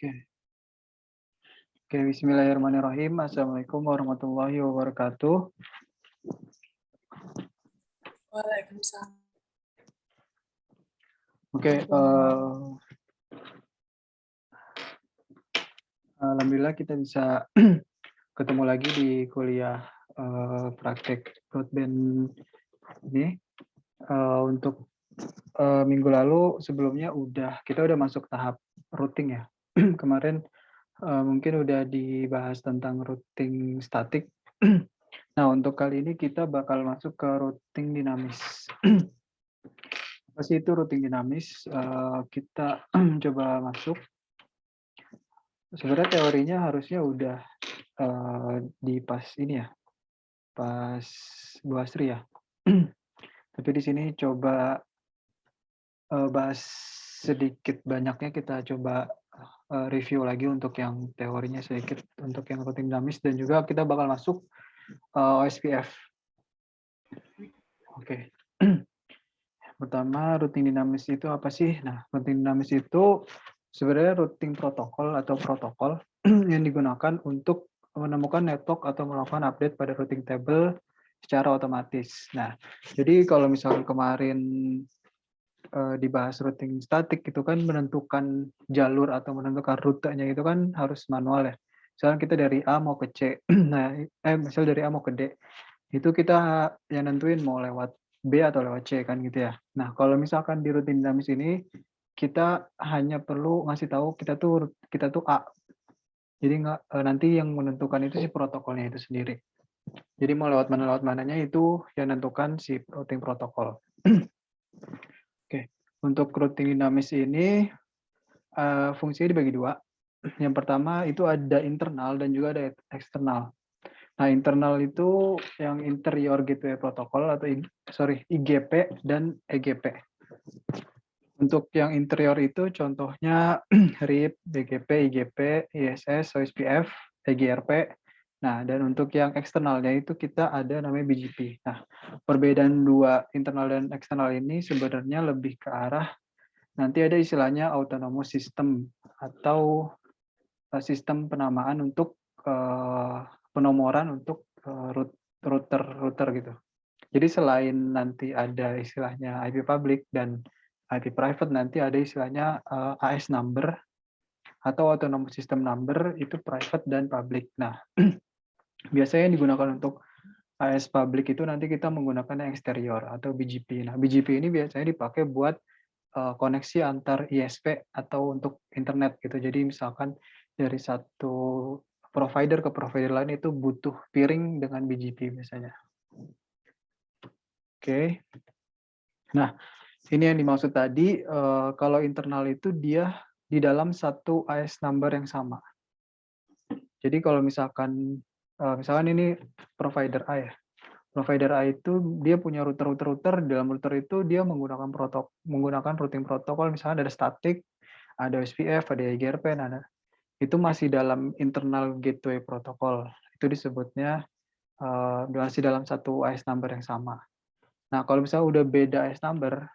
Oke. Oke, bismillahirrahmanirrahim. Assalamualaikum warahmatullahi wabarakatuh. Waalaikumsalam. Oke, alhamdulillah kita bisa ketemu lagi di kuliah praktek broadband ini. Untuk minggu lalu sebelumnya kita udah masuk tahap routing ya. Kemarin mungkin udah dibahas tentang routing statik. Nah, untuk kali ini kita bakal masuk ke routing dinamis. Apa sih itu routing dinamis? Kita coba masuk. Sebenarnya teorinya harusnya udah di pas ini ya, pas Bu Asri ya. Tapi di sini coba bahas sedikit banyaknya kita coba review lagi untuk yang teorinya sedikit, untuk yang routing dinamis, dan juga kita bakal masuk OSPF. Oke. Pertama, routing dinamis itu apa sih? Nah, routing dinamis itu sebenarnya routing protokol atau protokol yang digunakan untuk menemukan network atau melakukan update pada routing table secara otomatis. Nah, jadi kalau misalnya kemarin dibahas routing statik itu kan menentukan jalur atau menentukan rutenya itu kan harus manual ya. Misalnya kita dari A mau ke C, nah misal dari A mau ke D, itu kita yang nentuin mau lewat B atau lewat C kan gitu ya. Nah, kalau misalkan di routing dinamis ini kita hanya perlu ngasih tahu kita tuh A. Jadi nanti yang menentukan itu si protokolnya itu sendiri. Jadi mau lewat mananya itu yang menentukan si routing protokol. Oke, untuk routing dinamis ini fungsinya dibagi dua. Yang pertama itu ada internal dan juga ada eksternal. Nah, internal itu yang interior gateway protocol atau IGP dan EGP. Untuk yang interior itu contohnya RIP, BGP, IGP, ISS, OSPF, EGRP. Nah, dan untuk yang eksternalnya itu kita ada namanya BGP. Nah, perbedaan dua internal dan eksternal ini sebenarnya lebih ke arah nanti ada istilahnya autonomous system atau sistem penamaan untuk penomoran untuk router gitu. Jadi selain nanti ada istilahnya IP public dan IP private, nanti ada istilahnya AS number atau autonomous system number, itu private dan public. Nah, biasanya yang digunakan untuk AS public itu nanti kita menggunakan yang eksterior atau BGP. Nah, BGP ini biasanya dipakai buat koneksi antar ISP atau untuk internet gitu. Jadi misalkan dari satu provider ke provider lain itu butuh peering dengan BGP biasanya. Oke. Nah, ini yang dimaksud tadi, kalau internal itu dia di dalam satu AS number yang sama. Jadi kalau misalkan ini provider A ya. Provider A itu dia punya router. Di dalam router itu dia menggunakan routing protokol, misalnya ada static, ada OSPF, ada EGRP, itu masih dalam internal gateway protokol. Itu disebutnya masih dalam satu AS number yang sama. Nah, kalau misalnya udah beda AS number,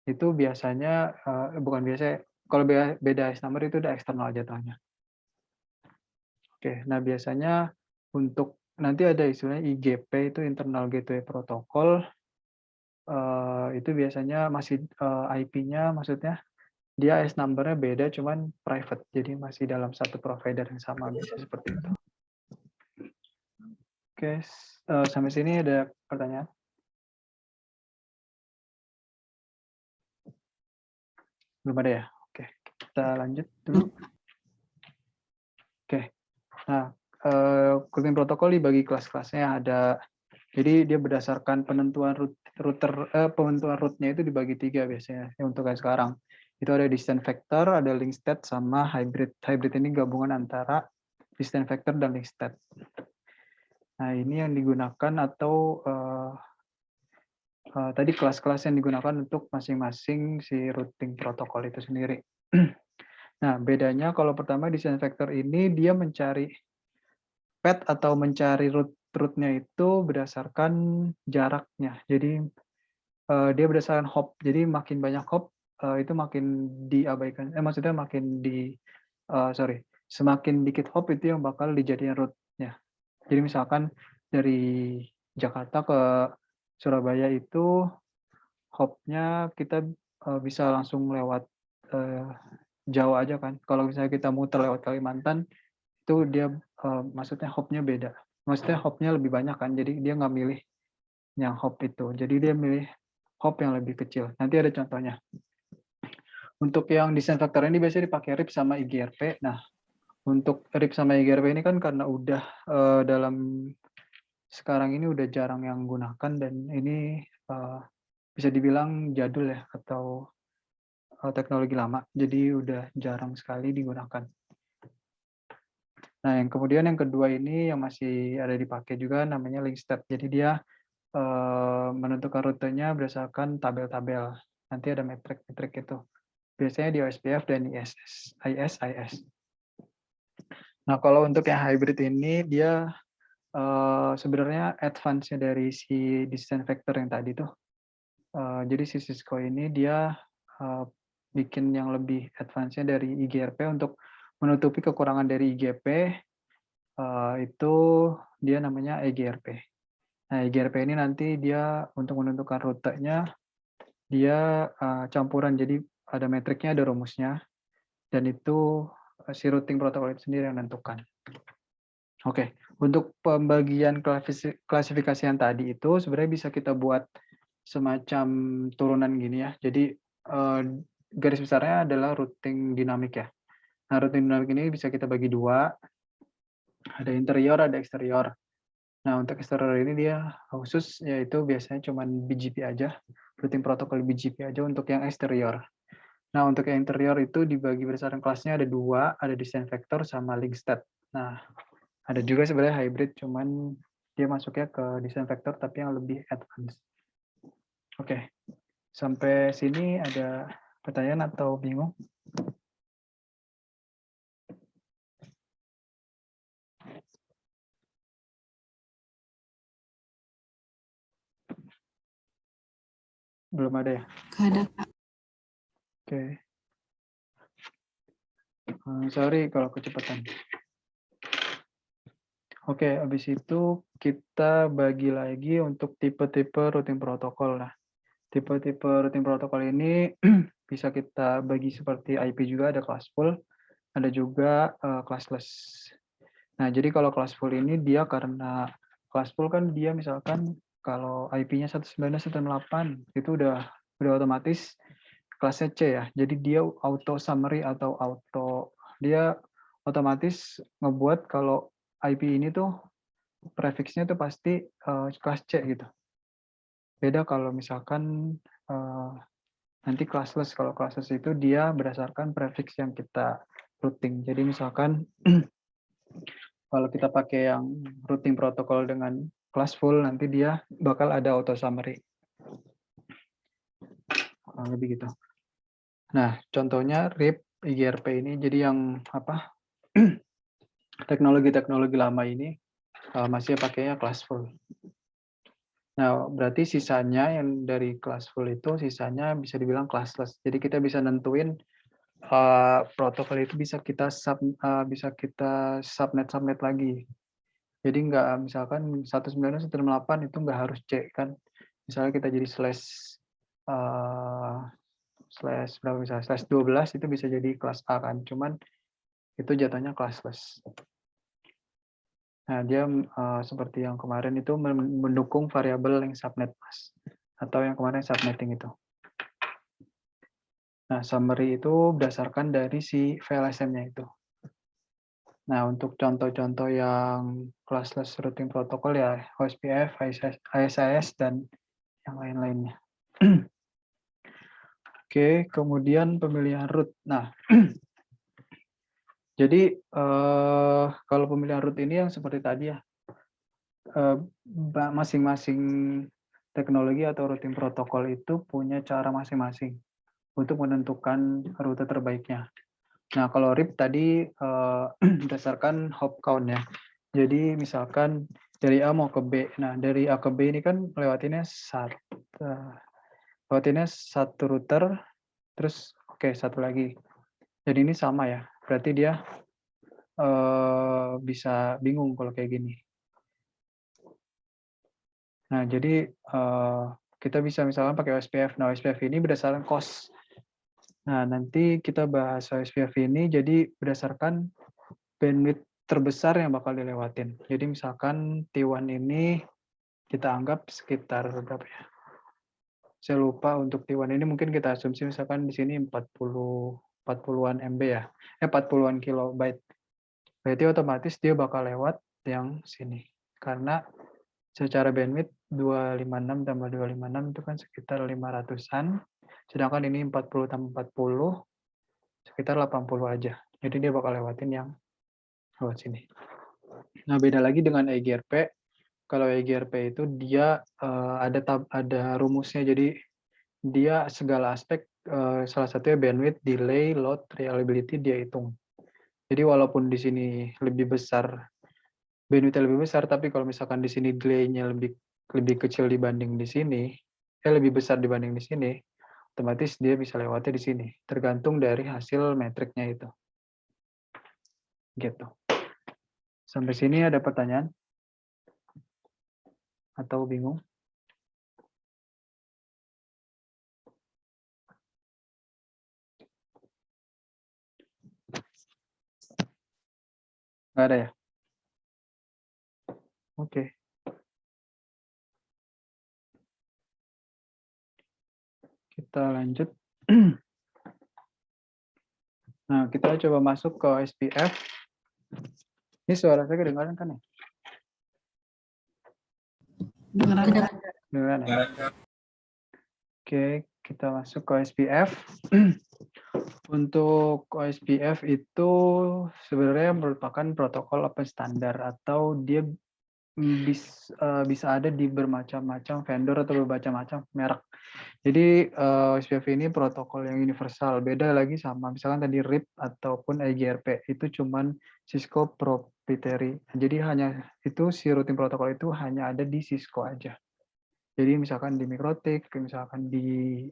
itu biasanya bukan biasanya, kalau beda AS number itu udah eksternal jatuhnya. Oke, nah biasanya untuk nanti ada istilahnya IGP, itu internal gateway protocol. Itu biasanya masih IP-nya, maksudnya dia AS number-nya beda, cuman private, jadi masih dalam satu provider yang sama, bisa seperti itu. Oke, sampai sini ada pertanyaan? Belum ada ya? Oke, kita lanjut dulu. Oke, nah routing protokol dibagi kelas-kelasnya ada. Jadi dia berdasarkan penentuan penentuan route-nya itu dibagi 3 biasanya untuk yang sekarang. Itu ada distance vector, ada link state, sama hybrid. Hybrid ini gabungan antara distance vector dan link state. Nah, ini yang digunakan atau tadi kelas-kelas yang digunakan untuk masing-masing si routing protokol itu sendiri. Nah, bedanya kalau pertama distance vector ini dia mencari path atau mencari route-nya itu berdasarkan jaraknya. Jadi dia berdasarkan hop. Jadi makin banyak hop itu makin diabaikan. Maksudnya makin semakin dikit hop itu yang bakal dijadiin route-nya. Jadi misalkan dari Jakarta ke Surabaya itu hop-nya kita, bisa langsung lewat, eee, Jawa aja kan. Kalau misalnya kita muter lewat Kalimantan, itu dia, maksudnya hop-nya beda. Maksudnya hop-nya lebih banyak kan, jadi dia nggak milih yang hop itu. Jadi dia milih hop yang lebih kecil. Nanti ada contohnya. Untuk yang desain vektor ini biasanya dipakai RIP sama IGRP. Nah, untuk RIP sama IGRP ini kan karena udah, dalam sekarang ini udah jarang yang gunakan dan ini, bisa dibilang jadul ya atau, teknologi lama. Jadi udah jarang sekali digunakan. Nah, yang kemudian yang kedua ini yang masih ada dipakai juga namanya link step. Jadi dia, menentukan rutenya berdasarkan tabel-tabel. Nanti ada metrik-metrik itu. Biasanya di OSPF dan ISIS. Nah, kalau untuk yang hybrid ini dia, sebenarnya advance-nya dari si desain vektor yang tadi tuh. Jadi si Cisco ini dia, eee, bikin yang lebih advance-nya dari IGRP untuk menutupi kekurangan dari IGP, itu dia namanya EGRP. Nah, EGRP ini nanti dia untuk menentukan rutenya, dia, campuran. Jadi ada metriknya, ada rumusnya, dan itu, si routing protokol itu sendiri yang menentukan. Oke, untuk pembagian klasifikasi yang tadi itu sebenarnya bisa kita buat semacam turunan gini ya. Jadi, garis besarnya adalah routing dinamik ya. Nah, routing dinamik ini bisa kita bagi 2, ada interior, ada eksterior. Nah, untuk eksterior ini dia khusus yaitu biasanya cuman BGP aja, routing protokol BGP aja untuk yang eksterior. Nah, untuk yang interior itu dibagi berdasarkan kelasnya ada 2, ada design vector sama link state. Nah, ada juga sebenarnya hybrid, cuman dia masuknya ke design vector tapi yang lebih advance. Oke, sampai sini ada pertanyaan atau bingung? Belum ada ya? Nggak ada, Kak. Oke. Sorry kalau kecepatan. Oke, habis itu kita bagi lagi untuk tipe-tipe routing protokol. Nah, tipe-tipe routing protokol ini bisa kita bagi seperti IP juga, ada classful, ada juga classless. Nah, jadi kalau classful ini dia karena classful kan dia misalkan kalau IP-nya 192.168 itu udah otomatis kelasnya C ya. Jadi dia auto summary atau dia otomatis ngebuat kalau IP ini tuh prefixnya tuh pasti kelas C gitu. Beda kalau misalkan nanti classless. Kalau classless itu dia berdasarkan prefix yang kita routing. Jadi misalkan kalau kita pakai yang routing protokol dengan classful, nanti dia bakal ada auto summary. Kurang lebih gitu. Nah, contohnya RIP, IGRP ini jadi yang apa? Teknologi-teknologi lama ini masih pakainya classful. Nah, berarti sisanya yang dari classful itu sisanya bisa dibilang classless. Jadi kita bisa nentuin protokol itu bisa kita subnet lagi. Jadi nggak misalkan 192.168 itu nggak harus C kan. Misalnya kita jadi slash berapa misalnya /12 itu bisa jadi kelas A kan. Cuman itu jatuhnya classless. Nah, dia seperti yang kemarin itu mendukung variabel yang subnet mas atau yang kemarin subnetting itu. Nah, summary itu berdasarkan dari si VLSM-nya itu. Nah, untuk contoh-contoh yang classless routing protocol ya OSPF, ISIS, dan yang lain-lainnya. Oke, kemudian pemilihan route. Nah, jadi kalau pemilihan route ini yang seperti tadi ya, masing-masing teknologi atau routing protokol itu punya cara masing-masing untuk menentukan rute terbaiknya. Nah, kalau RIP tadi berdasarkan hop count ya. Jadi misalkan dari A mau ke B. Nah, dari A ke B ini kan lewatinnya satu router, terus oke, satu lagi. Jadi ini sama ya. berarti dia bisa bingung kalau kayak gini. Nah, jadi kita bisa misalkan pakai OSPF. Nah, OSPF ini berdasarkan cost. Nah, nanti kita bahas OSPF ini jadi berdasarkan bandwidth terbesar yang bakal dilewatin. Jadi misalkan T1 ini kita anggap sekitar berapa ya? Saya lupa untuk T1 ini mungkin kita asumsi misalkan di sini 40-an MB ya. 40-an kilobyte. Berarti otomatis dia bakal lewat yang sini. Karena secara bandwidth 256 tambah 256 itu kan sekitar 500-an. Sedangkan ini 40 tambah 40 sekitar 80 aja. Jadi dia bakal lewatin yang lewat sini. Nah, beda lagi dengan EGRP. Kalau EGRP itu dia ada rumusnya. Jadi dia segala aspek salah satunya bandwidth, delay, load, reliability dia hitung. Jadi walaupun di sini lebih besar bandwidth-nya lebih besar, tapi kalau misalkan di sini delay-nya lebih kecil dibanding di sini, lebih besar dibanding di sini, otomatis dia bisa lewatnya di sini, tergantung dari hasil metriknya itu. Gitu. Sampai sini ada pertanyaan? Atau bingung? Nggak ada ya? Oke. Kita lanjut. Nah, kita coba masuk ke SPF. Ini suara saya kedengaran kan ya? Kedengaran ya? Oke, kita masuk ke SPF. Untuk OSPF itu sebenarnya merupakan protokol open standar atau dia bisa ada di bermacam-macam vendor atau bermacam-macam merek. Jadi OSPF ini protokol yang universal. Beda lagi sama misalkan tadi RIP ataupun EGRP itu cuman Cisco proprietary. Jadi si routing protokol itu hanya ada di Cisco aja. Jadi misalkan di MikroTik, misalkan di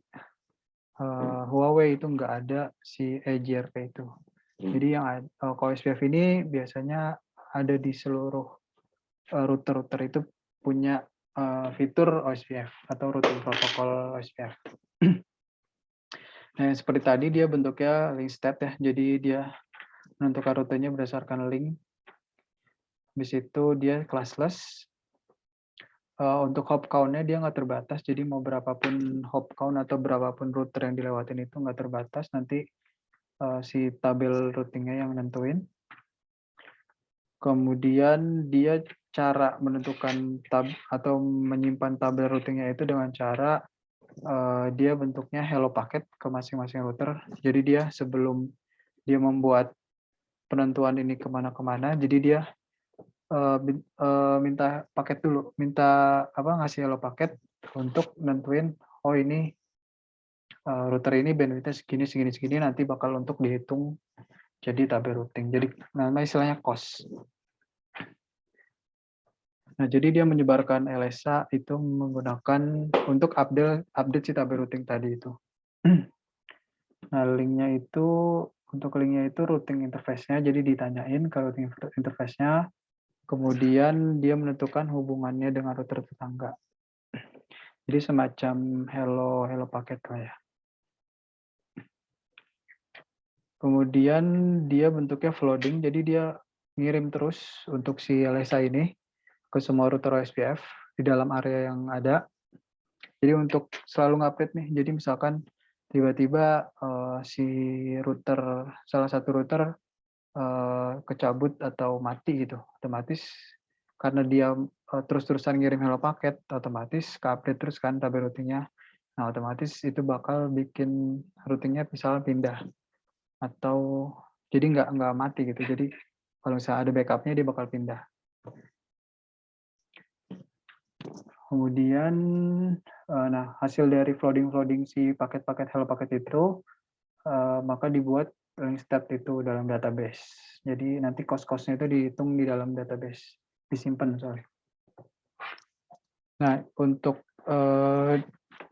Huawei itu nggak ada si EGRP itu. Jadi yang kalau SPF ini biasanya ada di seluruh router-router itu punya fitur OSPF atau routing protokol OSPF. Nah, seperti tadi dia bentuknya link state ya. Jadi dia menentukan rutenya berdasarkan link. Habis itu dia classless. Untuk hop count-nya dia nggak terbatas, jadi mau berapapun hop count atau berapapun router yang dilewatin itu nggak terbatas, nanti si tabel routingnya yang nentuin. Kemudian dia cara menentukan atau menyimpan tabel routingnya itu dengan cara dia bentuknya hello packet ke masing-masing router. Jadi dia sebelum dia membuat penentuan ini kemana-kemana, jadi dia minta paket dulu, ngasih hello paket untuk nentuin ini router ini bandwidthnya segini nanti bakal untuk dihitung jadi tabel routing. Jadi namanya istilahnya cost. Nah, jadi dia menyebarkan LSA itu menggunakan untuk update si tabel routing tadi itu. Nah, untuk linknya itu routing interface-nya, jadi ditanyain ke routing interface-nya, kemudian dia menentukan hubungannya dengan router tetangga. Jadi semacam hello paket lah ya. Kemudian dia bentuknya flooding, jadi dia ngirim terus untuk si LSA ini ke semua router OSPF di dalam area yang ada. Jadi untuk selalu ngupdate nih, jadi misalkan tiba-tiba si salah satu router kecabut atau mati gitu, otomatis karena dia terus-terusan ngirim hello paket, otomatis ke-update terus kan tabel routingnya. Nah, otomatis itu bakal bikin routingnya misalnya pindah atau jadi nggak mati gitu. Jadi kalau misalnya ada backupnya dia bakal pindah. Kemudian, nah hasil dari flooding si paket-paket hello paket itu, maka dibuat link state itu dalam database. Jadi nanti cost-cost-nya itu dihitung di dalam database, disimpan sorry. Nah, untuk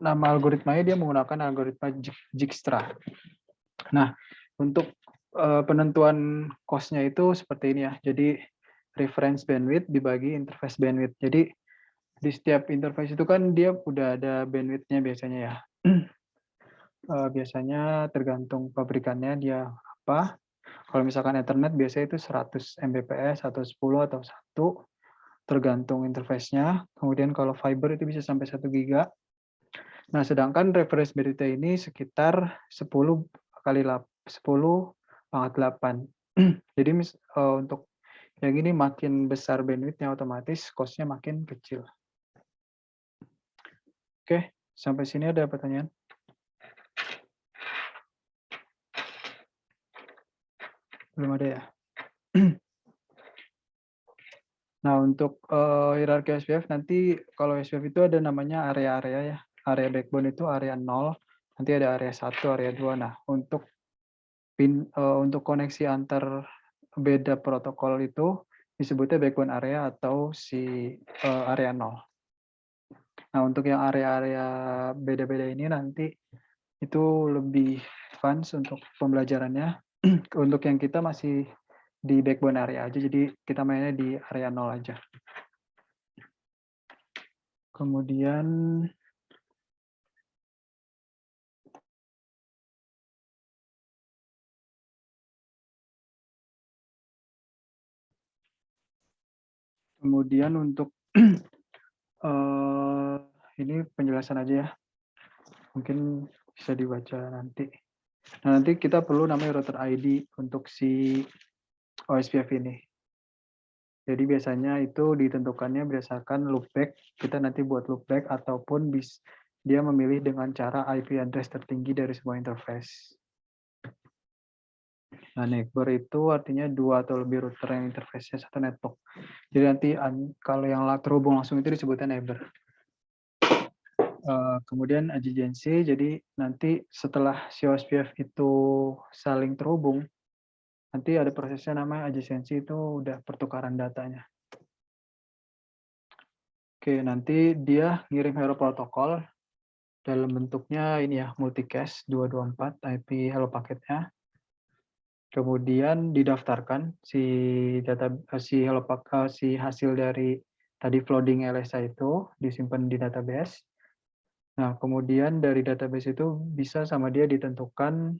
nama algoritmanya dia menggunakan algoritma Dijkstra. Nah, untuk penentuan cost-nya itu seperti ini ya. Jadi reference bandwidth dibagi interface bandwidth. Jadi di setiap interface itu kan dia udah ada bandwidth-nya biasanya ya. Biasanya tergantung pabrikannya dia apa. Kalau misalkan Ethernet biasanya itu 100 Mbps atau 10 atau 1 tergantung interface-nya. Kemudian kalau fiber itu bisa sampai 1 giga. Nah, sedangkan reference bandwidth ini sekitar 10 kali 10 pangkat 8. Jadi untuk yang ini makin besar bandwidth-nya otomatis cost-nya makin kecil. Oke, sampai sini ada pertanyaan? Belum ada ya? Nah, untuk hierarki SPF nanti kalau SPF itu ada namanya area-area ya. Area backbone itu area 0, nanti ada area 1, area 2. Nah, untuk koneksi antar beda protokol itu disebutnya backbone area atau si area 0. Nah, untuk yang area-area beda-beda ini nanti itu lebih advance untuk pembelajarannya. Untuk yang kita masih di backbone area aja, jadi kita mainnya di area 0 aja. Kemudian untuk ini penjelasan aja ya. Mungkin bisa dibaca nanti. Nah, nanti kita perlu namanya router ID untuk si OSPF ini. Jadi biasanya itu ditentukannya berdasarkan loopback. Kita nanti buat loopback ataupun dia memilih dengan cara IP address tertinggi dari semua interface. Nah, neighbor itu artinya 2 atau lebih router yang interface-nya satu network. Jadi nanti kalau yang terhubung langsung itu disebutnya neighbor. Kemudian adjacency, jadi nanti setelah si OSPF itu saling terhubung, nanti ada prosesnya namanya adjacency, itu udah pertukaran datanya. Oke, nanti dia ngirim hello protokol dalam bentuknya ini ya, multicast 224 IP hello paketnya. Kemudian didaftarkan si hasil dari tadi flooding LSA itu disimpan di database. Nah, kemudian dari database itu bisa sama dia ditentukan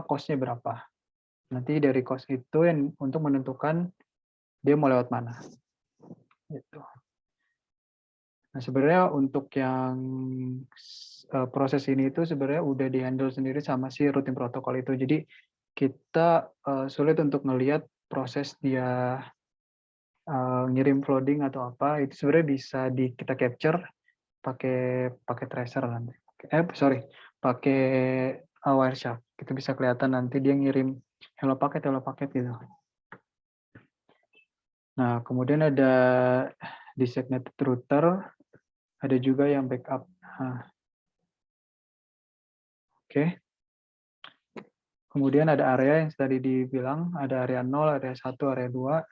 cost-nya berapa. Nanti dari cost itu yang untuk menentukan dia mau lewat mana. Gitu. Nah, sebenarnya untuk yang proses ini itu sebenarnya udah di-handle sendiri sama si routing protokol itu. Jadi kita sulit untuk ngelihat proses dia ngirim flooding atau apa, itu sebenarnya bisa kita capture pakai tracer nanti. Pakai Wireshark. Itu bisa kelihatan nanti dia ngirim hello paket gitu. Nah, kemudian ada designated router, ada juga yang backup. Nah, oke. Kemudian ada area yang tadi dibilang, ada area 0, area 1, area 2.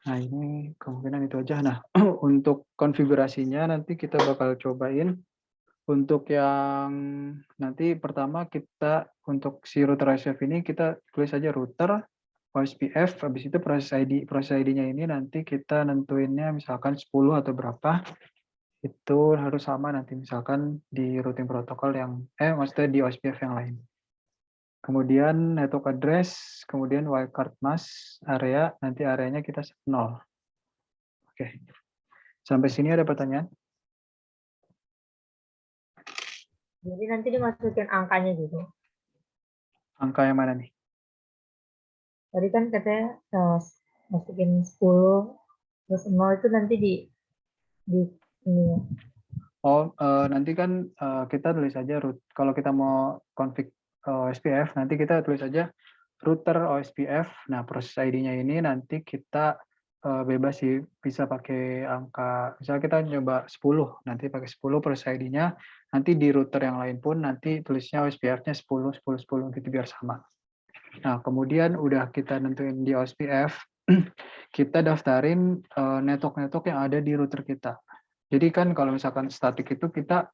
Nah, ini kemungkinan itu aja. Nah, untuk konfigurasinya nanti kita bakal cobain. Untuk yang nanti pertama kita untuk si router OSPF ini kita tulis aja router OSPF, habis itu proses ID-nya ini nanti kita nentuinnya misalkan 10 atau berapa, itu harus sama nanti misalkan di routing protokol yang maksudnya di OSPF yang lain. Kemudian network address, kemudian wildcard mask area, nanti areanya kita 0. Oke. Sampai sini ada pertanyaan? Jadi nanti dimasukin angkanya gitu. Angka yang mana nih? Tadi kan katanya masukin 10 terus 0 itu nanti di ini. Nanti kan kita tulis aja root. Kalau kita mau config OSPF, nanti kita tulis aja router OSPF. Nah, proses ID-nya ini nanti kita bebas sih, bisa pakai angka. Misalnya kita nyoba 10, nanti pakai 10 proses ID-nya. Nanti di router yang lain pun nanti tulisnya OSPF-nya 10, 10, 10 gitu biar sama. Nah, kemudian udah kita nentuin di OSPF, kita daftarin network-network yang ada di router kita. Jadi kan kalau misalkan statik itu kita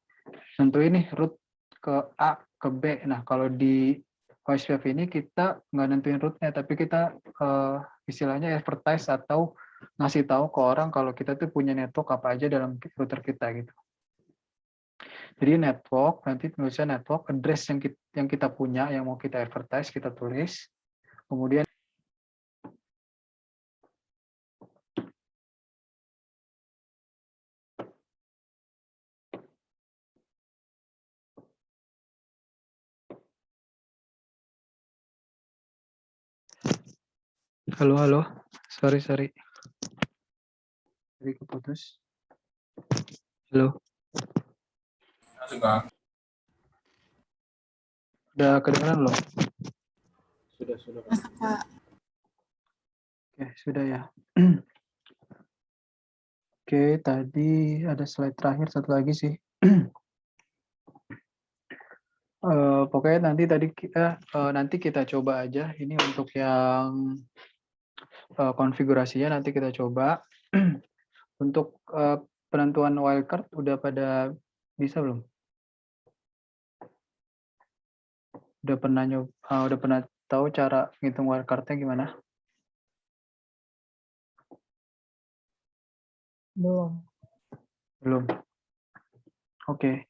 tentuin nih root ke A ke B. Nah, kalau di OSPF ini kita nggak nentuin rootnya, tapi kita istilahnya advertise atau ngasih tahu ke orang kalau kita tuh punya network apa aja dalam router kita gitu. Jadi network, nanti tulisnya network, address yang kita punya, yang mau kita advertise, kita tulis. Kemudian halo. Sorry. Jadi keputus. Halo. Halo, Bang. Udah kedengaran belum? Sudah. Masa Pak? Oke, sudah ya. Oke, tadi ada slide terakhir satu lagi sih. Pokoknya nanti kita coba aja ini untuk yang konfigurasinya nanti kita coba. Untuk penentuan wildcard udah pada bisa belum? Udah pernah tahu cara ngitung wildcard-nya gimana? Belum. Oke.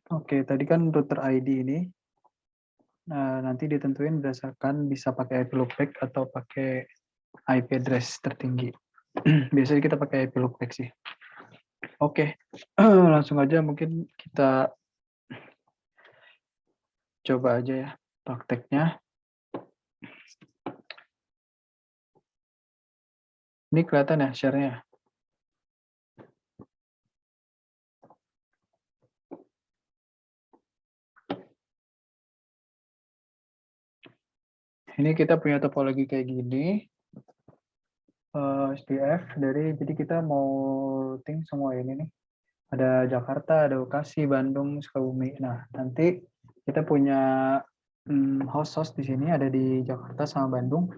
Oke, tadi kan router ID ini nanti ditentuin berdasarkan bisa pakai IP loopback atau pakai IP address tertinggi. Biasanya kita pakai IP loopback sih. Oke, langsung aja mungkin kita coba aja ya prakteknya. Ini kelihatan ya share-nya? Ini kita punya topologi kayak gini. SPF jadi kita mau routing semua ini nih. Ada Jakarta, ada Bekasi, Bandung, Sukabumi. Nah, nanti kita punya host di sini ada di Jakarta sama Bandung.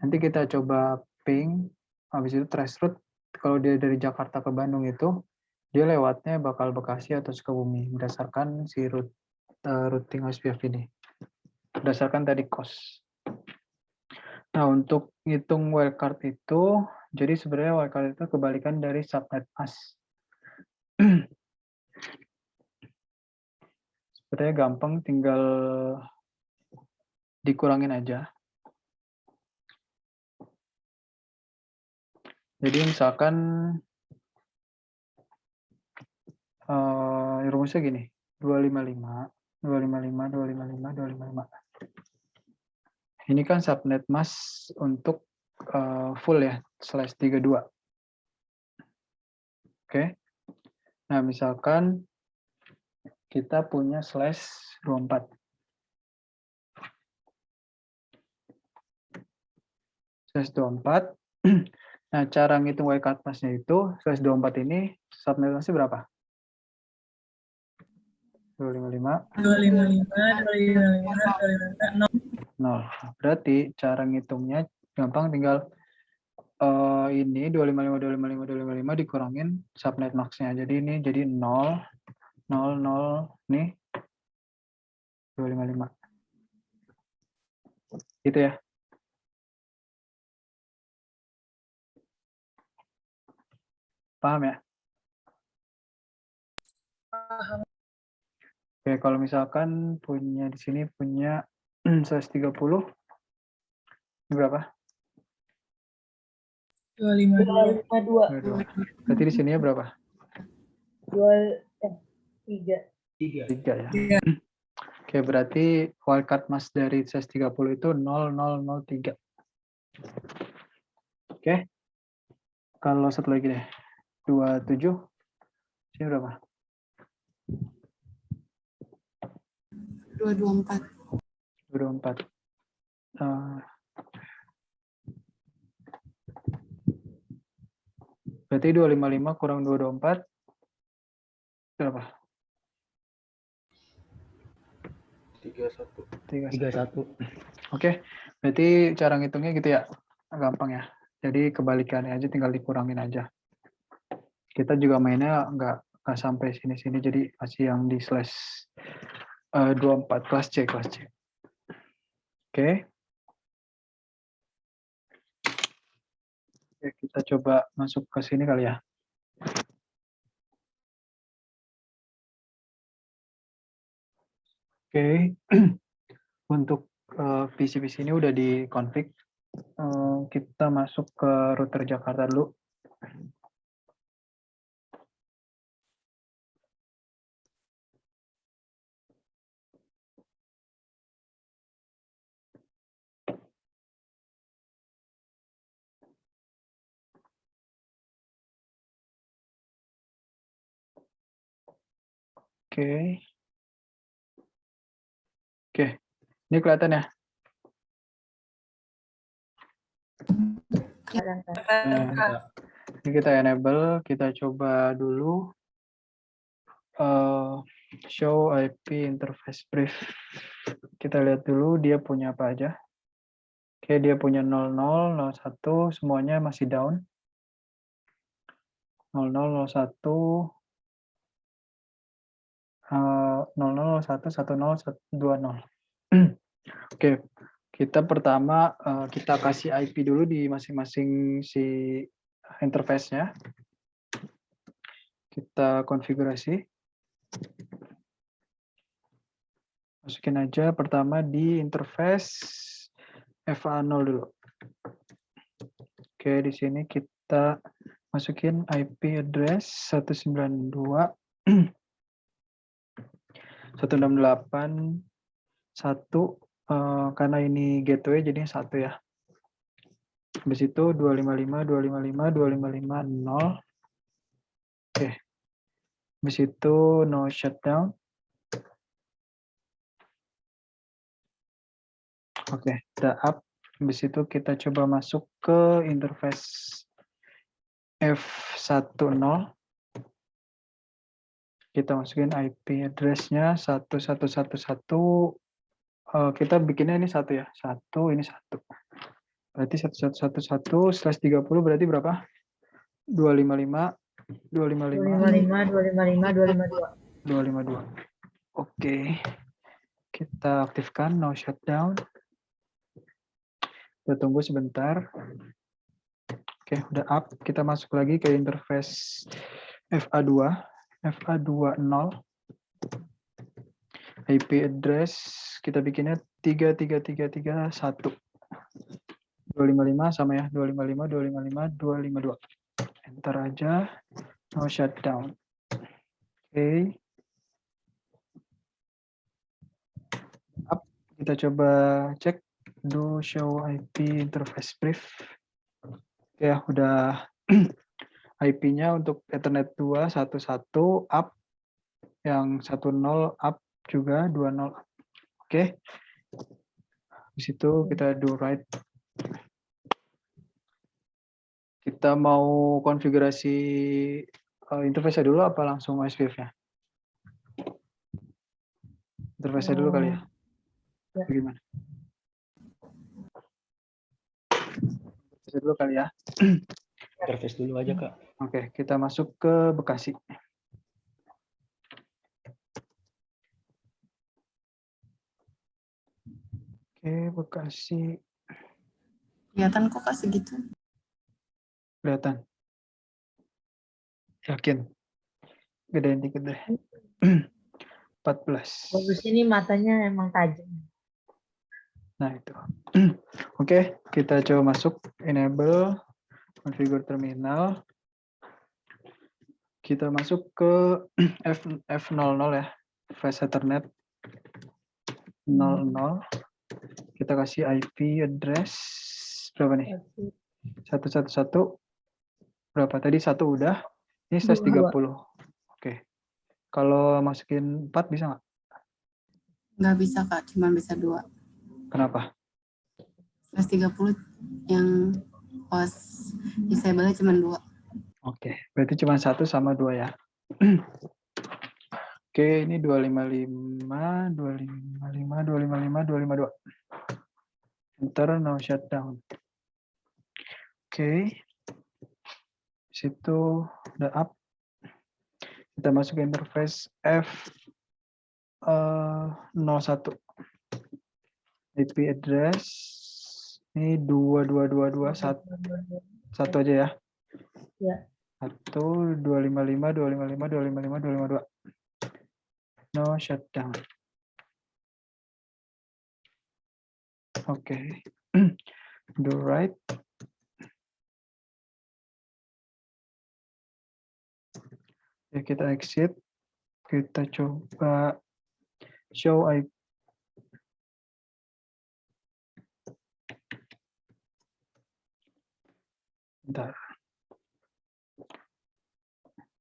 Nanti kita coba ping, habis itu trace route. Kalau dia dari Jakarta ke Bandung itu, dia lewatnya bakal Bekasi atau Sukabumi berdasarkan si routing SPF ini. Berdasarkan tadi cost. Nah, untuk ngitung wildcard itu, jadi sebenarnya wildcard itu kebalikan dari subnet mask. Sebenarnya gampang, tinggal dikurangin aja. Jadi misalkan rumusnya gini, 255. Ini kan subnet mask untuk full ya, /32. Oke. Nah, misalkan kita punya /24. /24. Nah, cara ngitung wildcard mask-nya itu, /24 ini subnet mask-nya berapa? 255. 0. Berarti cara ngitungnya gampang, tinggal ini 255 dikurangin subnet max-nya. Jadi ini jadi 0 nih 255. Gitu ya. Paham ya? Paham. Oke, kalau misalkan di sini punya 130 berapa? 252. Berarti di sininya berapa? 3 ya. Oke, berarti wildcard mask dari /30 itu 0003. Oke. Kalau satu lagi deh. 27. Sini berapa? 224. 224. Berarti 255 kurang 224 berapa? 31. Oke, berarti cara ngitungnya gitu ya, gampang ya. Jadi kebalikannya aja, tinggal dikurangin aja. Kita juga mainnya nggak nggak sampai sini-sini, jadi masih yang di slash 24 kelas C. Oke. Oke, kita coba masuk ke sini kali ya. Oke. Untuk PC-PC ini udah di config. Kita masuk ke router Jakarta dulu. Oke. Oke. Ini kelihatan ya? Nah, ini kita enable, kita coba dulu show IP interface brief. Kita lihat dulu dia punya apa aja. Oke, dia punya 00, 01, semuanya masih down. 00, 01, 00, 01, 10, 20. Oke, kita pertama kita kasih IP dulu di masing-masing si interface-nya. Kita konfigurasi. Masukin aja pertama di interface FA0 dulu. Oke, di sini kita masukin IP address 192 168 1 karena ini gateway jadi 1 ya. Habis itu 255 255 255 0. Oke. Habis itu no shutdown. Oke, udah up. Habis itu kita coba masuk ke interface F10. Kita masukin IP address-nya 1111. Kita bikinnya ini 1 ya. 1, ini 1. Berarti 1111/30 berarti berapa? 255 255 255 255 252. Oke. Kita aktifkan no shutdown. Kita tunggu sebentar. Oke, udah up. Kita masuk lagi ke interface FA2. FA20. IP address kita bikinnya 33331. 255 sama ya, 255 255 252. Enter aja. No shutdown. Oke. Up. Kita coba cek do show IP interface brief. Ya, udah IP-nya untuk Ethernet 2 11 up, yang 10 up juga 20 up. Oke. Di situ kita do write. Kita mau konfigurasi interface dulu apa langsung SPF-nya? Interface dulu kali ya. Ya. Gimana? Interface dulu kali ya. Interface dulu aja, Kak. Oke, kita masuk ke Bekasi. Oke, Bekasi. Kelihatan kok Kak segitu. Kelihatan. Yakin. Gedein dikit deh. 14. Bagus, ini matanya emang tajam. Nah, itu. Oke, kita coba masuk. Enable. Configure terminal. Kita masuk ke F00 ya. Flash Ethernet 00. Kita kasih IP address. Berapa nih? 111. Berapa? Tadi 1 udah. Ini slash 30. Oke. Kalau masukin 4 bisa nggak? Nggak bisa Kak, cuma bisa 2. Kenapa? Plus 30 yang pas disable-nya cuma 2. Oke, berarti cuma 1 sama 2 ya. Oke, ini 255, 255, 255, 252. Enter, no shutdown. Oke. Situ udah up. Kita masuk ke interface F01. IP address ini 222221 aja ya. Ya. 1.255.255.255.255.252. No shutdown. Oke. Do right. Ya, kita exit. Kita coba show IP. Bentar.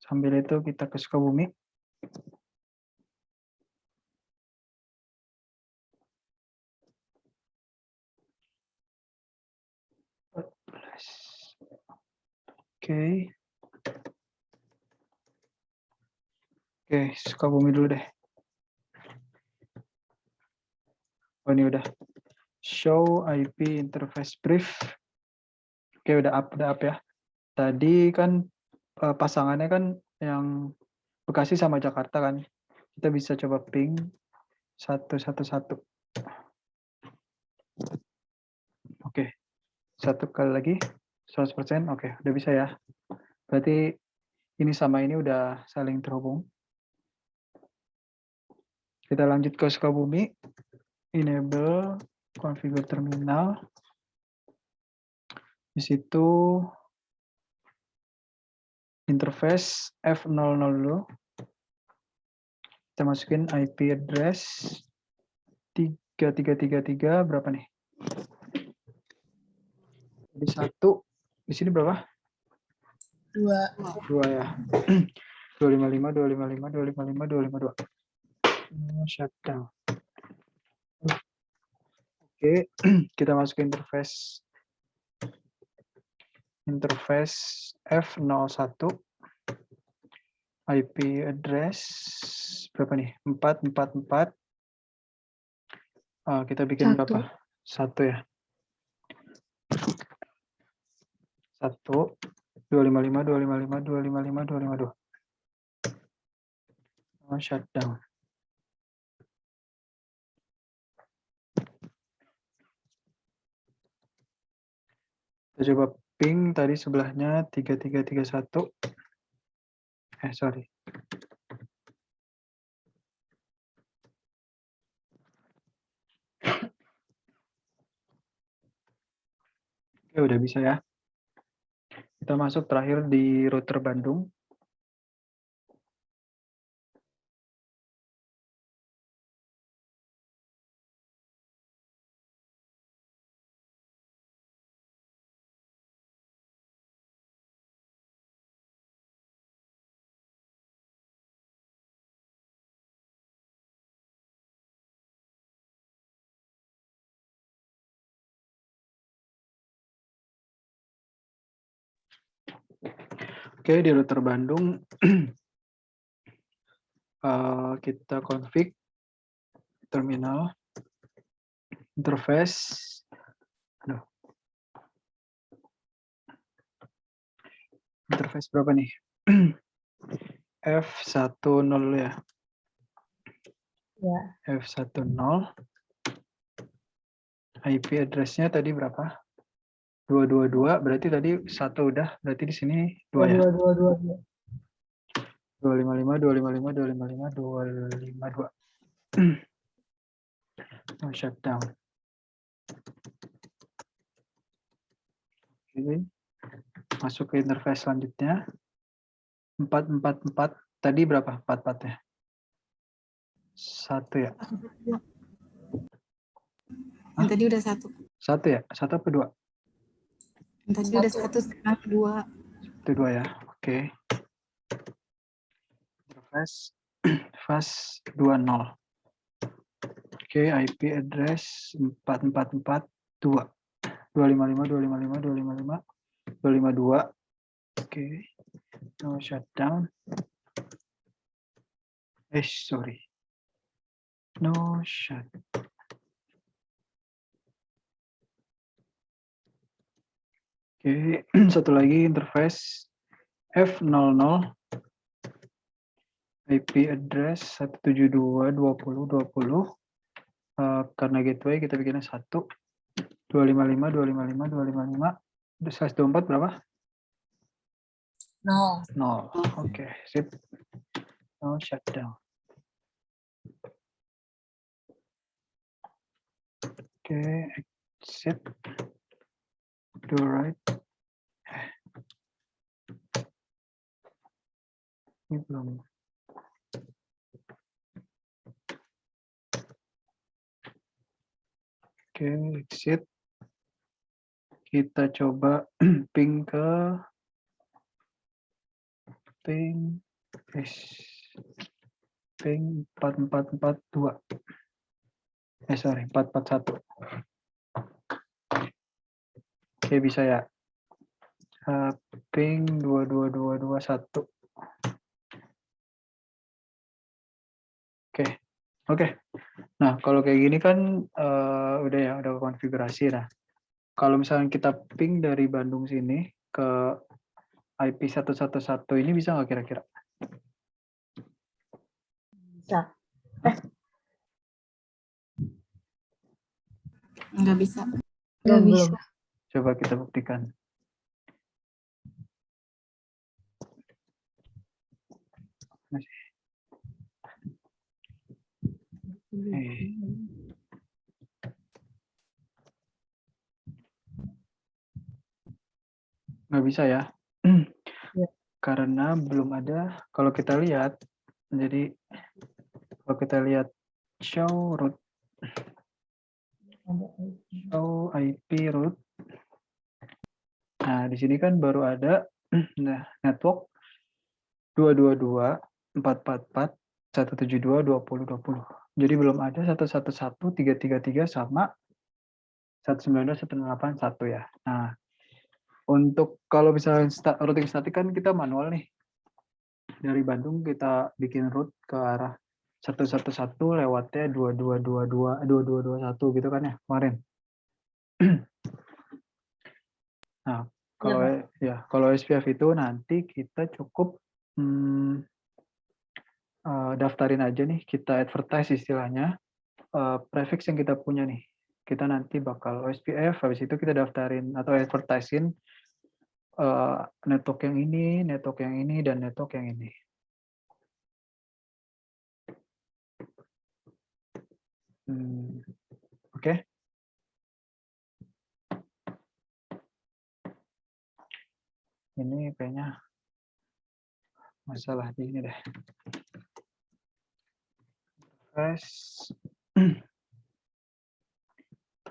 Sambil itu kita ke Sukabumi. Oke. Oke, Sukabumi dulu deh. Oh, ini udah. Show IP interface brief. Oke, udah up ya. Tadi kan pasangannya kan yang Bekasi sama Jakarta kan. Kita bisa coba ping 111. Oke. Satu kali lagi 100%. Oke, udah bisa ya. Berarti ini sama ini udah saling terhubung. Kita lanjut ke Sukabumi. Enable configure terminal. Di situ interface F00 dulu. Kita masukin IP address 3333 berapa nih? Jadi 1. Di sini berapa? 2 ya. 255 255 255 252. Shutdown. Oke, kita masuk ke interface F01. IP address berapa nih? 444. Kita bikin 1. berapa? 1 ya. 1 255 255 255 252. Shutdown. Kita coba ping tadi sebelahnya 3331. Sorry. Oke, udah bisa ya. Kita masuk terakhir di router Bandung. Oke, di router Bandung kita config terminal interface. Interface berapa nih? F10 ya. Ya. F10. IP address-nya tadi berapa? 222, berarti tadi 1 udah, berarti di sini 2 ya. 255 255 255 252. No shutdown. Oke. Masuk ke interface selanjutnya. 444 tadi berapa? 44-nya? 1 ya. Yang tadi udah 1. 1 ya? 1 apa 2? Yang tadi udah 1, sekarang 2. Itu 2 ya. Oke. Interface fast 20. Oke, IP address 4442. 255 255 255 252. Oke. No shutdown. Sorry. No shut. Oke, satu lagi interface F00. IP address 172.20.20. Karena gateway kita bikinnya 1, 255, 255, 255. 124 berapa? 0. 0. Oke, sip. No shutdown. Oke, exit. Do right. Ini belum. Oke, exit. Kita coba ping ke ping 4442. Sorry, 441. Oke, bisa ya. Ping 22221. Oke. Nah, kalau kayak gini kan udah ya, udah konfigurasi. Nah, kalau misalnya kita ping dari Bandung sini ke IP 111 ini bisa nggak kira-kira? Bisa. Nggak bisa. Belum, belum. Coba kita buktikan. Nggak bisa ya. Ya. Karena belum ada. Kalau kita lihat, jadi kalau kita lihat show root, show IP root. Nah, di sini kan baru ada network 222.444.172.20.20. Jadi belum ada 111.333 sama 192.168.1 ya. Nah, untuk kalau misalnya routing statik kan kita manual nih. Dari Bandung kita bikin route ke arah 111 lewatnya 2221 gitu kan ya kemarin. Nah, kalau SPF itu nanti kita cukup daftarin aja nih, kita advertise istilahnya prefix yang kita punya nih. Kita nanti bakal OSPF, habis itu kita daftarin atau advertisein network yang ini, network yang ini, dan network yang ini. Oke. Ini kayaknya masalah di ini deh. Press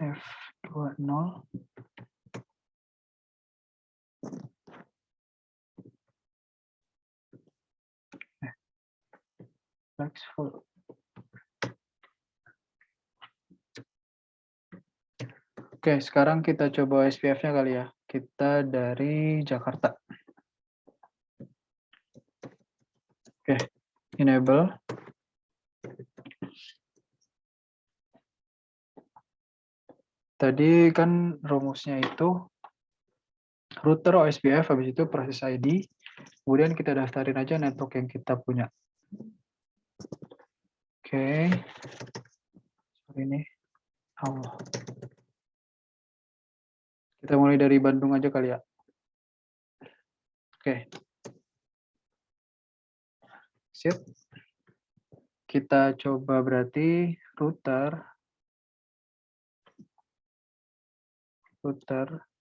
F20. Full. Oke, sekarang kita coba SPF-nya kali ya. Kita dari Jakarta. Oke, enable. Tadi kan rumusnya itu router OSPF, habis itu proses ID, kemudian kita daftarin aja network yang kita punya. Oke, ini Allah. Kita mulai dari Bandung aja kali ya. Oke. Sip. Kita coba berarti router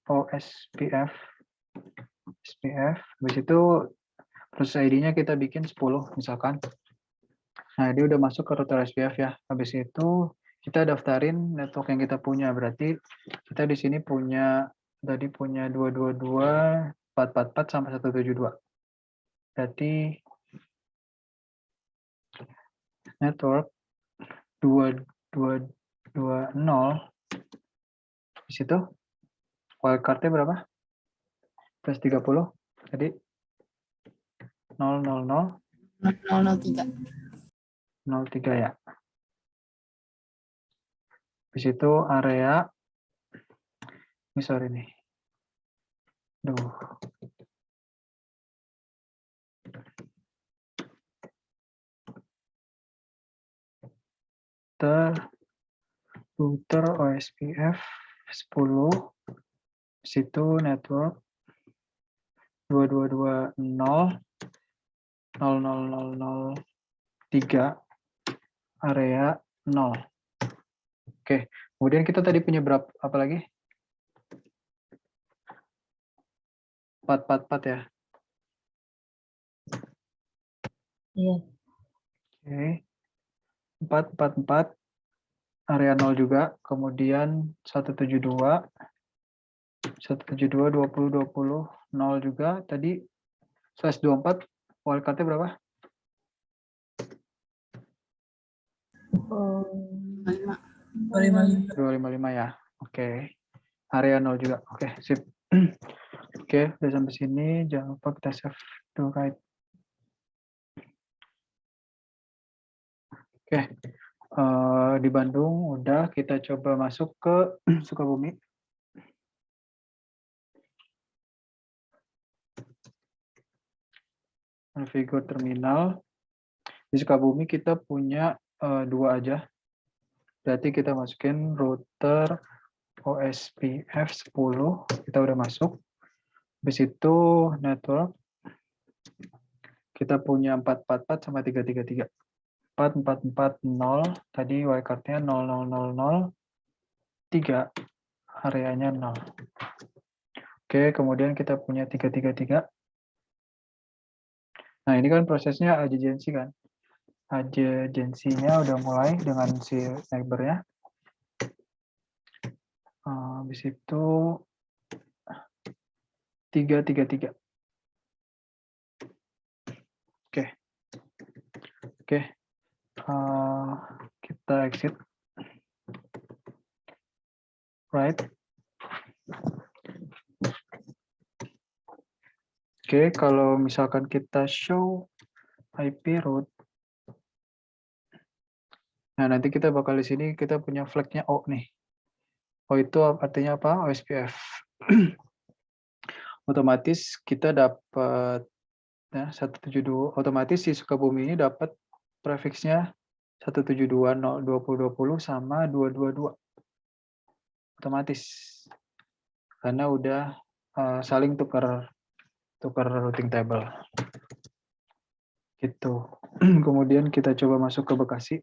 OSPF. Habis itu proses ID-nya kita bikin 10 misalkan. Nah, dia udah masuk ke router SPF ya. Habis itu kita daftarin network yang kita punya. Berarti kita di sini punya 222.444 sampai 172. Berarti network 2220 di situ wildcard-nya berapa? Plus 30. Jadi 000 003. 03 ya. Di situ area ini sorry nih. Duh. router OSPF 10, situ network 2220.00003 area 0. Oke, kemudian kita tadi punya berapa apa lagi? 444 ya. Iya. Oke. 444 area 0 juga, kemudian 172 20 0 juga tadi /24 wildcard-nya berapa? 255 ya. Oke. Area 0 juga. Oke, sip. Oke, udah sampai sini. Jangan lupa kita save to right. Oke. Di Bandung udah, kita coba masuk ke Sukabumi. Configure terminal. Di Sukabumi kita punya 2 aja. Berarti kita masukin router OSPF 10, kita udah masuk. Habis itu network, kita punya 444 sama 333. 4440, tadi wildcard-nya 00003, areanya 0. Oke, kemudian kita punya 333. Nah, ini kan prosesnya adjacency kan. Adjacency-nya udah mulai dengan si neighbor-nya. Habis itu 333. Oke. Kita exit. Right. Oke, kalau misalkan kita show IP route. Nah, nanti kita bakal di sini kita punya flag-nya O nih. O itu artinya apa? OSPF. Otomatis kita dapat ya, 172, otomatis si Sukabumi ini dapat prefixnya 172.0.20.20 sama 222. Otomatis. Karena udah saling tukar routing table. Gitu. Kemudian kita coba masuk ke Bekasi.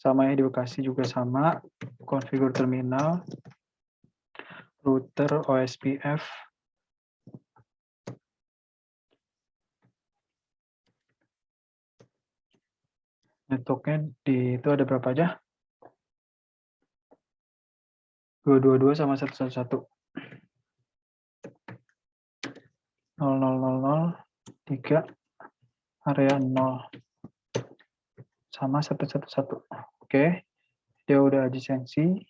Sama ya, di Bekasi juga sama. Configure terminal. Router OSPF. Networknya itu ada berapa aja? 222 sama 111. 0000 3 area 0 sama 111. Oke. Dia udah adjacency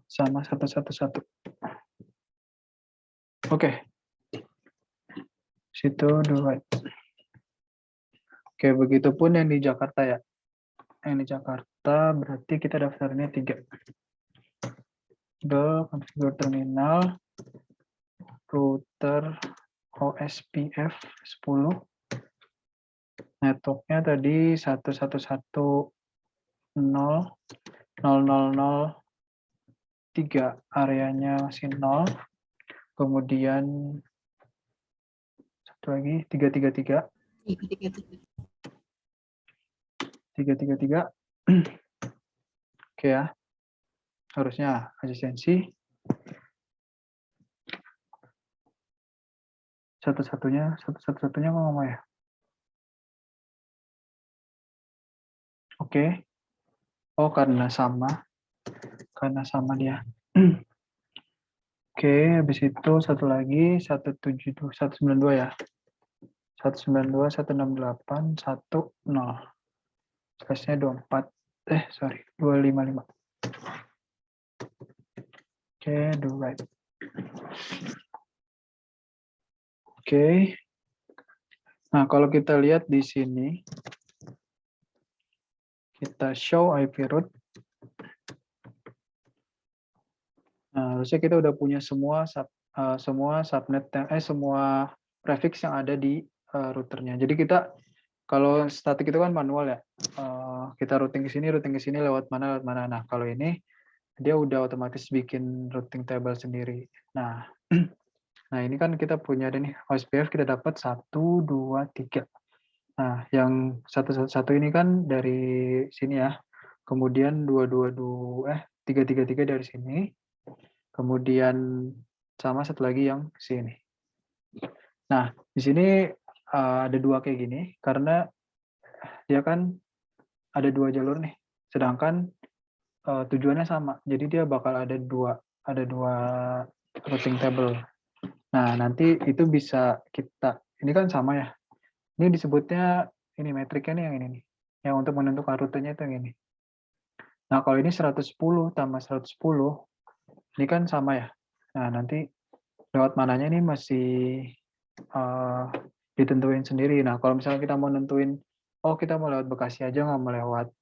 sama 111. Oke. Situ do right. Oke, begitupun yang di Jakarta ya. Yang di Jakarta berarti kita daftarnya 3. Configure terminal, router OSPF 10. Networknya tadi 111.0.000.3, areanya masih 0. Kemudian satu lagi 333. 333. Oke ya. Harusnya adjacency. Satu-satunya kok ngomong ya. Oke. Oh, karena sama dia. Oke, habis itu satu lagi 192 ya. 192 168 10. Space-nya 255. Oke, do right. Oke. Nah, kalau kita lihat di sini, kita show IP route. Nah, harusnya kita udah punya semua subnet, semua prefix yang ada di routernya. Jadi kita Kalau statik itu kan manual ya. Kita routing ke sini lewat mana. Nah, kalau ini dia udah otomatis bikin routing table sendiri. Nah, nah ini kan kita punya ada nih OSPF kita dapat 1, 2, 3. Nah, yang satu ini kan dari sini ya. Kemudian 3 dari sini. Kemudian sama satu lagi yang sini. Nah, di sini ada 2 kayak gini karena dia kan ada 2 jalur nih. Sedangkan tujuannya sama. Jadi dia bakal ada dua routing table. Nah, nanti itu bisa ini kan sama ya. Ini disebutnya ini metriknya nih yang ini nih. Yang untuk menentukan rutenya itu yang ini. Nah, kalau ini 110 tambah 110, ini kan sama ya. Nah, nanti lewat mananya ini masih ditentuin sendiri. Nah, kalau misalnya kita mau nentuin, oh kita mau lewat Bekasi aja, nggak mau lewat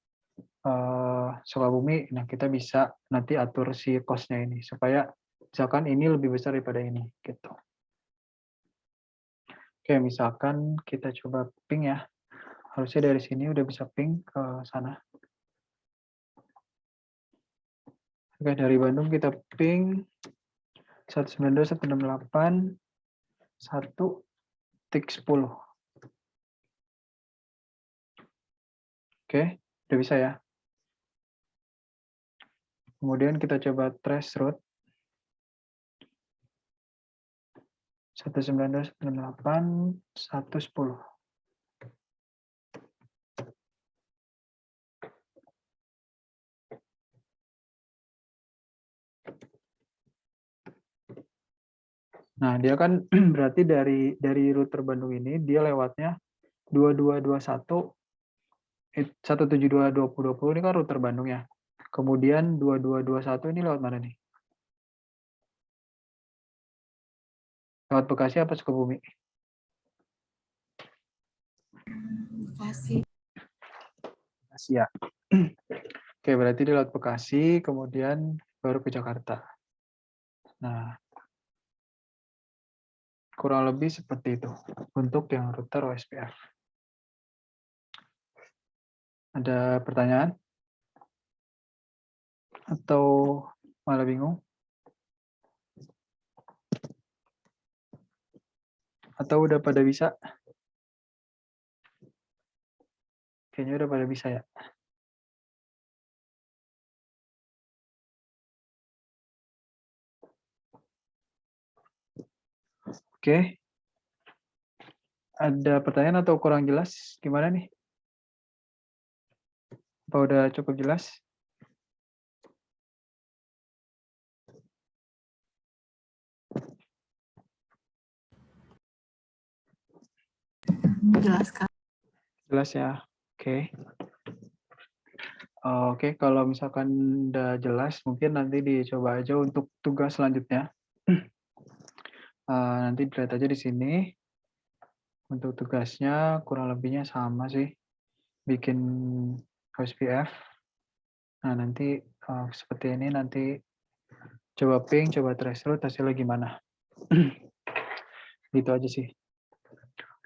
Sukabumi, nah kita bisa nanti atur si cost-nya ini, supaya misalkan ini lebih besar daripada ini. Gitu. Oke, misalkan kita coba ping ya. Harusnya dari sini udah bisa ping ke sana. Oke, dari Bandung kita ping 192.168 1.10. Oke, udah bisa ya. Kemudian kita coba trace route 192.168 1.10. Nah, dia kan berarti dari router Bandung ini dia lewatnya 2221 172.20.20 ini kan router Bandung ya. Kemudian 2221 ini lewat mana nih? Lewat Bekasi apa Sukabumi? Bekasi. Bekasi ya. Oke, berarti dia lewat Bekasi, kemudian baru ke Jakarta. Nah, kurang lebih seperti itu untuk yang router OSPF. Ada pertanyaan? Atau malah bingung? Atau udah pada bisa? Kayaknya udah pada bisa ya. Oke. Ada pertanyaan atau kurang jelas? Gimana nih? Apa udah cukup jelas? Jelas Kak. Jelas ya. Oke. Oke, kalau misalkan udah jelas, mungkin nanti dicoba aja untuk tugas selanjutnya. Nanti dilihat aja di sini. Untuk tugasnya kurang lebihnya sama sih. Bikin OSPF. Nah, nanti seperti ini nanti coba ping, coba trace route, hasilnya gimana. Gitu aja sih.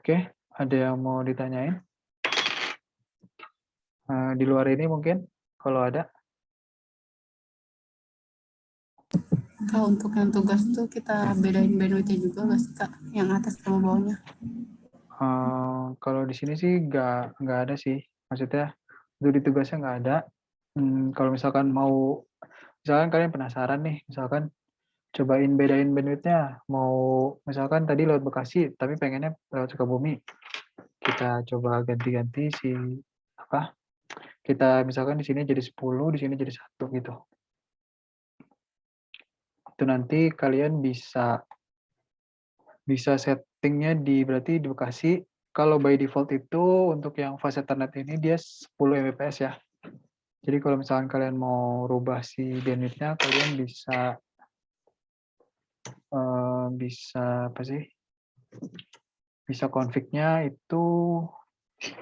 Oke, ada yang mau ditanyain? Di luar ini mungkin, kalau ada. Kak, untuk yang tugas tuh kita bedain bandwidth-nya juga nggak sih Kak? Yang atas sama bawahnya. Kalau di sini sih nggak ada sih. Maksudnya untuk di tugasnya nggak ada. Kalau misalkan misalkan kalian penasaran nih, misalkan cobain bedain bandwidth-nya. Mau misalkan tadi lewat Bekasi, tapi pengennya lewat Sukabumi. Kita coba ganti-ganti kita misalkan di sini jadi 10, di sini jadi 1 gitu. Itu nanti kalian bisa settingnya berarti di Bekasi. Kalau by default itu untuk yang fast Ethernet ini dia 10 Mbps ya. Jadi kalau misalkan kalian mau rubah si bandwidth-nya, kalian bisa bisa config-nya itu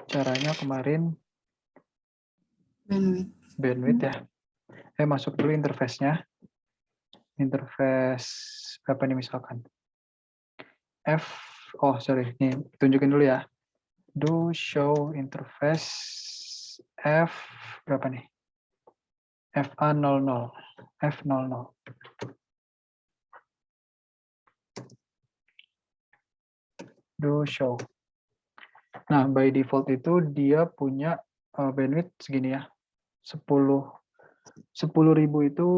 caranya kemarin bandwidth ya. Masuk dulu interface-nya. Interface berapa nih misalkan? Nih tunjukin dulu ya. do show interface F berapa nih? FA00. F00. Do show. Nah, by default itu dia punya bandwidth segini ya. 10.000 itu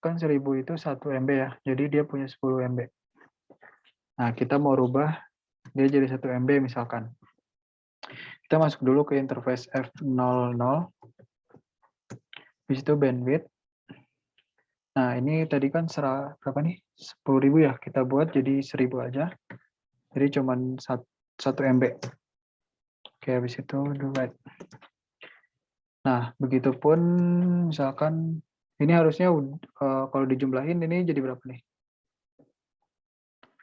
kan 1000 itu 1 MB ya. Jadi dia punya 10 MB. Nah, kita mau rubah dia jadi 1 MB misalkan. Kita masuk dulu ke interface F00. Di situ bandwidth. Nah, ini tadi kan berapa nih? 10.000 ya. Kita buat jadi 1000 aja. Jadi cuman 1 MB. Oke, habis itu do write. Nah, begitupun misalkan ini harusnya kalau dijumlahin ini jadi berapa nih?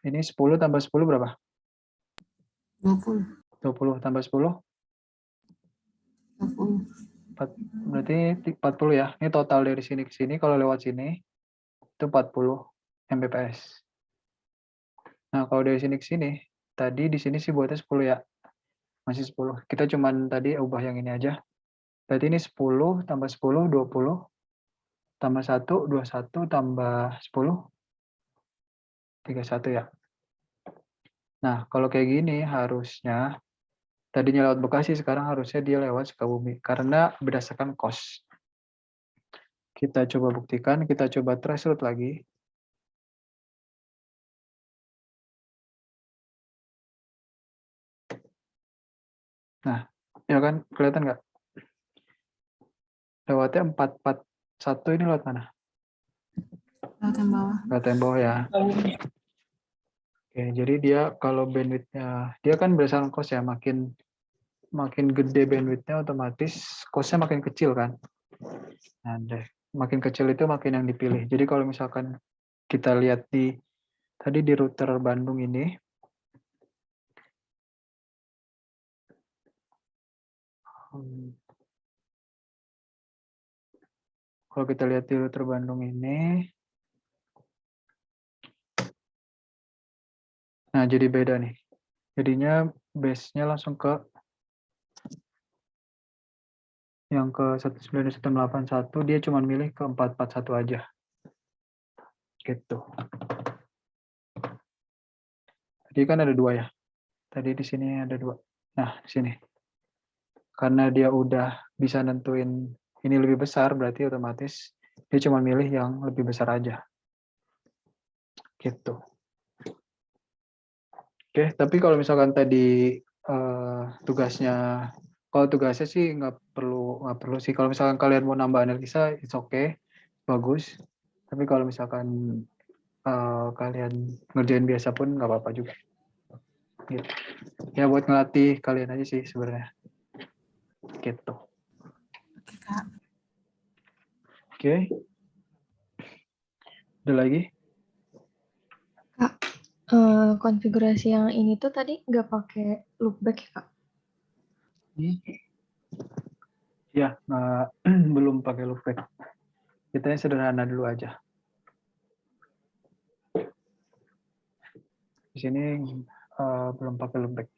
Ini 10 tambah 10 berapa? 20. 20 tambah 10? 20. Berarti 40 ya. Ini total dari sini ke sini. Kalau lewat sini, itu 40 Mbps. Nah, kalau dari sini ke sini, tadi di sini sih buatnya 10 ya. Masih 10. Kita cuman tadi ubah yang ini aja. Berarti ini 10 tambah 10, 20. Tambah 1, 21, tambah 10, 31 ya. Nah, kalau kayak gini harusnya, tadinya lewat Bekasi, sekarang harusnya dia lewat Sukabumi. Karena berdasarkan cost. Kita coba buktikan, kita coba threshold lagi. Nah, ya kan, kelihatan nggak? Lewatnya 441 ini lewat mana? Lewat yang bawah. Lewat yang bawah ya. Oke, jadi dia kalau bandwidth-nya, dia kan berdasarkan cost ya, makin gede bandwidth-nya otomatis cost-nya makin kecil kan. Nah, makin kecil itu makin yang dipilih. Jadi kalau misalkan kita lihat tadi di router Bandung ini, kalau kita lihat di router Bandung ini, nah jadi beda nih. Jadinya base-nya langsung ke yang ke 19181, dia cuma milih ke 441 aja. Gitu. Tadi kan ada 2 ya. Tadi di sini ada 2. Nah, di sini. Karena dia udah bisa nentuin ini lebih besar, berarti otomatis dia cuma milih yang lebih besar aja. Gitu. Oke, tapi kalau misalkan tadi tugasnya sih nggak perlu sih. Kalau misalkan kalian mau nambah analisa, it's okay, bagus. Tapi kalau misalkan kalian ngerjain biasa pun nggak apa-apa juga. Gitu. Ya buat ngelatih kalian aja sih sebenarnya. Gitu. Oke, Kak. Oke. Ada lagi? Kak, konfigurasi yang ini tuh tadi nggak pakai loopback ya, Kak? Ya, belum pakai loopback. Kita yang sederhana dulu aja. Di sini belum pakai loopback.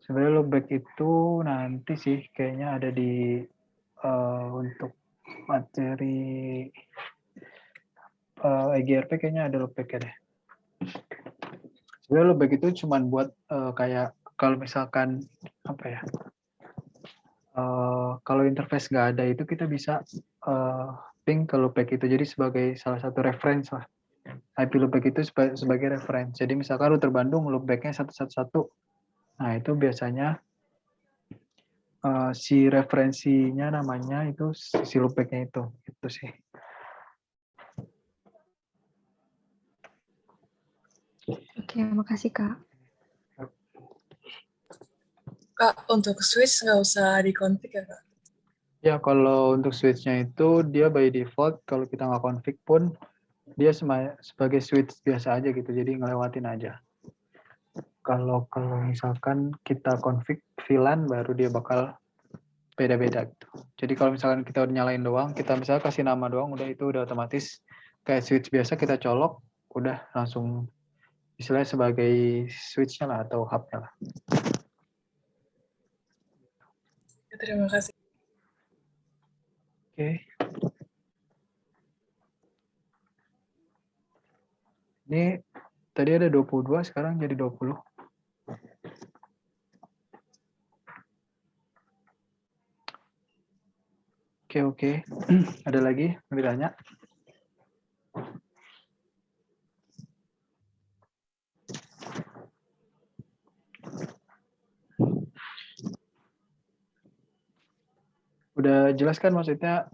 Sebenarnya loopback itu nanti sih kayaknya ada di untuk materi EGRP kayaknya ada loopback ya deh. Sebenarnya loopback itu cuma buat kayak kalau misalkan apa ya? Kalau interface nggak ada itu kita bisa ping ke loopback itu jadi sebagai salah satu reference lah. IP loopback itu sebagai reference. Jadi misalkan router Bandung loopbacknya 111. Nah itu biasanya si referensinya namanya itu si loopbacknya itu sih. Oke, makasih, Kak. Kak, untuk switch nggak usah di-config ya, Kak? Ya, kalau untuk switch-nya itu dia by default kalau kita nggak config pun dia sebagai switch biasa aja gitu, jadi ngelewatin aja. Kalau misalkan kita config VLAN baru dia bakal beda-beda gitu. Jadi kalau misalkan kita udah nyalain doang, kita misalnya kasih nama doang, udah otomatis kayak switch biasa kita colok, udah langsung istilahnya sebagai switch-nya lah atau hub-nya lah. Terima kasih. Oke. Ini tadi ada 22, sekarang jadi 20. Oke. Ada lagi yang ditanya? Udah jelas kan maksudnya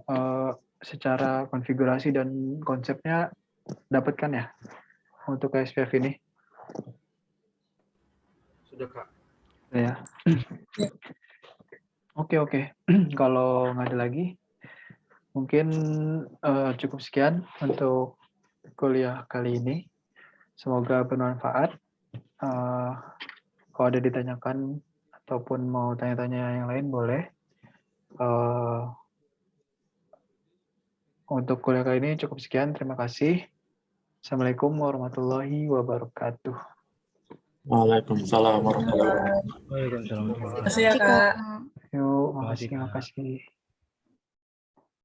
secara konfigurasi dan konsepnya dapat kan ya untuk SPF ini? Sudah, Kak. Ya. Oke. Kalau nggak ada lagi, mungkin cukup sekian untuk kuliah kali ini. Semoga bermanfaat. Kalau ada ditanyakan ataupun mau tanya-tanya yang lain boleh. Untuk kuliah kali ini cukup sekian. Terima kasih. Assalamualaikum warahmatullahi wabarakatuh. Waalaikumsalam warahmatullahi wabarakatuh. Waalaikumsalam. Terima kasih ya, Kak. Yuk, Makasih, makasih, Kak. makasih.